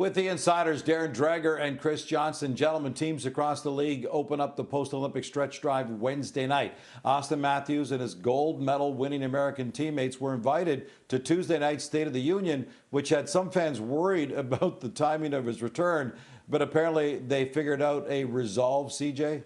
With the insiders, Darren Dreger and Chris Johnson, gentlemen, teams across the league open up the post-Olympic stretch drive Wednesday night. Austin Matthews and his gold medal winning American teammates were invited to Tuesday night's State of the Union, which had some fans worried about the timing of his return. But apparently they figured out a resolve, CJ.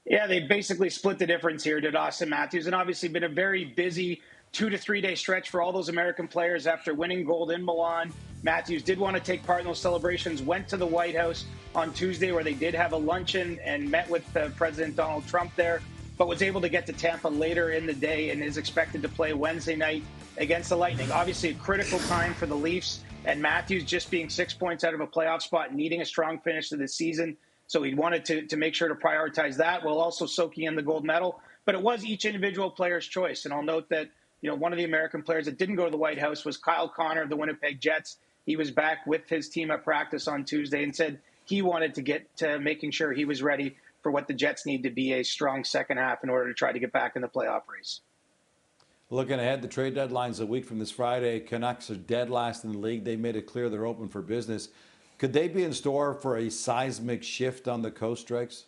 Yeah, they basically split the difference here, did Austin Matthews, and obviously been a very busy 2 to 3 day stretch for all those American players after winning gold in Milan. Matthews did want to take part in those celebrations, went to the White House on Tuesday where they did have a luncheon and met with President Donald Trump there, but was able to get to Tampa later in the day and is expected to play Wednesday night against the Lightning. Obviously a critical time for the Leafs, and Matthews just being 6 points out of a playoff spot, needing a strong finish to the season. So he wanted to make sure to prioritize that while also soaking in the gold medal. But it was each individual player's choice. And I'll note that, one of the American players that didn't go to the White House was Kyle Connor of the Winnipeg Jets. He was back with his team at practice on Tuesday and said he wanted to get to making sure he was ready for what the Jets need to be a strong second half in order to try to get back in the playoff race. Looking ahead, the trade deadline's a week from this Friday. Canucks are dead last in the league. They made it clear they're open for business. Could they be in store for a seismic shift on the coast, Dregs?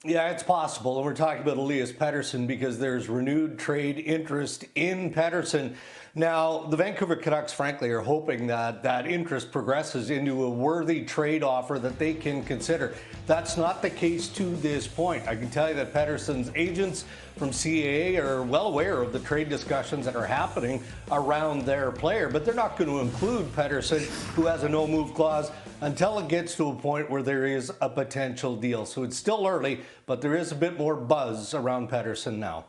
Yeah, it's possible. And we're talking about Elias Pettersson because there's renewed trade interest in Pettersson. Now, the Vancouver Canucks, frankly, are hoping that that interest progresses into a worthy trade offer that they can consider. That's not the case to this point. I can tell you that Pettersson's agents from CAA are well aware of the trade discussions that are happening around their player, but they're not going to include Pettersson, who has a no-move clause, until it gets to a point where there is a potential deal. So it's still early, but there is a bit more buzz around Pettersson now.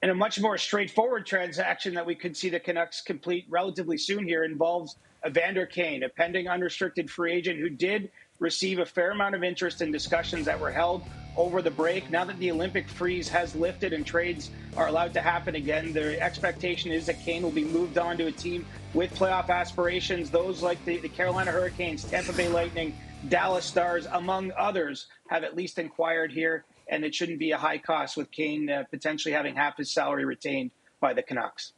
And a much more straightforward transaction that we could see the Canucks complete relatively soon here involves Evander Kane, a pending unrestricted free agent who did receive a fair amount of interest in discussions that were held over the break. Now that the Olympic freeze has lifted and trades are allowed to happen again, the expectation is that Kane will be moved on to a team with playoff aspirations. Those like the Carolina Hurricanes, Tampa Bay Lightning, Dallas Stars, among others, have at least inquired here, and it shouldn't be a high cost with Kane potentially having half his salary retained by the Canucks.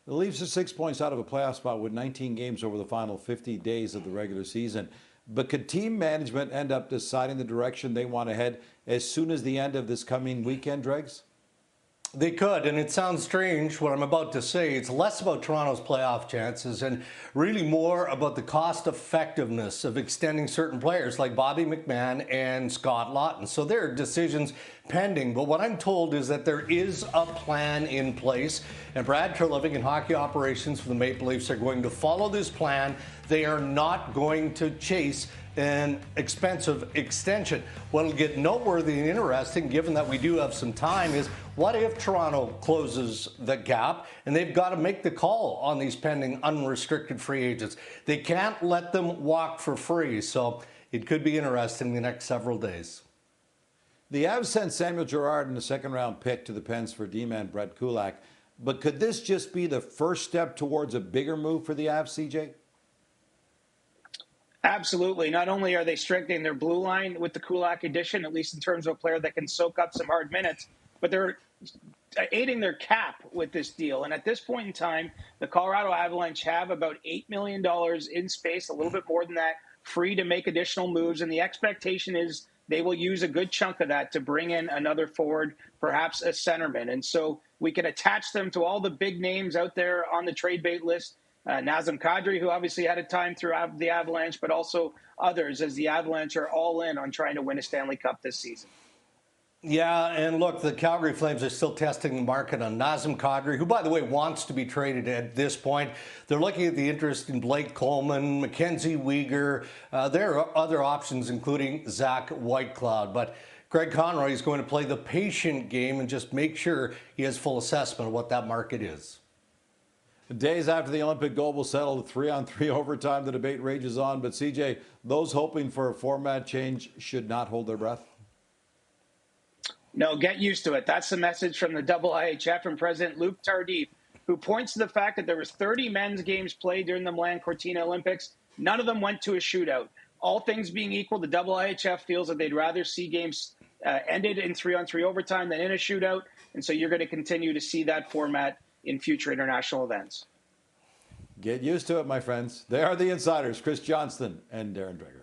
The Leafs are 6 points out of a playoff spot with 19 games over the final 50 days of the regular season. But could team management end up deciding the direction they want to head as soon as the end of this coming weekend, Dregs? They could, and it sounds strange what I'm about to say. It's less about Toronto's playoff chances and really more about the cost effectiveness of extending certain players like Bobby McMann and Scott Laughton. So there are decisions pending, but what I'm told is that there is a plan in place, and Brad Kulak and hockey operations for the Maple Leafs are going to follow this plan. They are not going to chase an expensive extension. What'll get noteworthy and interesting, given that we do have some time, is what if Toronto closes the gap and they've got to make the call on these pending unrestricted free agents? They can't let them walk for free, so it could be interesting in the next several days. The Avs sent Samuel Girard in the second-round pick to the Pens for D-man Brett Kulak. But could this just be the first step towards a bigger move for the Avs, CJ? Absolutely. Not only are they strengthening their blue line with the Kulak addition, at least in terms of a player that can soak up some hard minutes, but they're aiding their cap with this deal. And at this point in time, the Colorado Avalanche have about $8 million in space, a little bit more than that, free to make additional moves. And the expectation is they will use a good chunk of that to bring in another forward, perhaps a centerman. And so we can attach them to all the big names out there on the trade bait list. Nazem Kadri, who obviously had a time through the Avalanche, but also others, as the Avalanche are all in on trying to win a Stanley Cup this season. Yeah, and look, the Calgary Flames are still testing the market on Nazem Kadri, who, by the way, wants to be traded at this point. They're looking at the interest in Blake Coleman, Mackenzie Weegar. There are other options, including Zach Whitecloud. But Greg Conroy is going to play the patient game and just make sure he has full assessment of what that market is. Days after the Olympic gold will settle the 3-on-3 overtime, the debate rages on. But, CJ, those hoping for a format change should not hold their breath. No, get used to it. That's the message from the IIHF and President Luc Tardif, who points to the fact that there was 30 men's games played during the Milan Cortina Olympics. None of them went to a shootout. All things being equal, the IIHF feels that they'd rather see games ended in 3-on-3 overtime than in a shootout. And so you're going to continue to see that format in future international events. Get used to it, my friends. They are the insiders, Chris Johnston and Darren Dreger.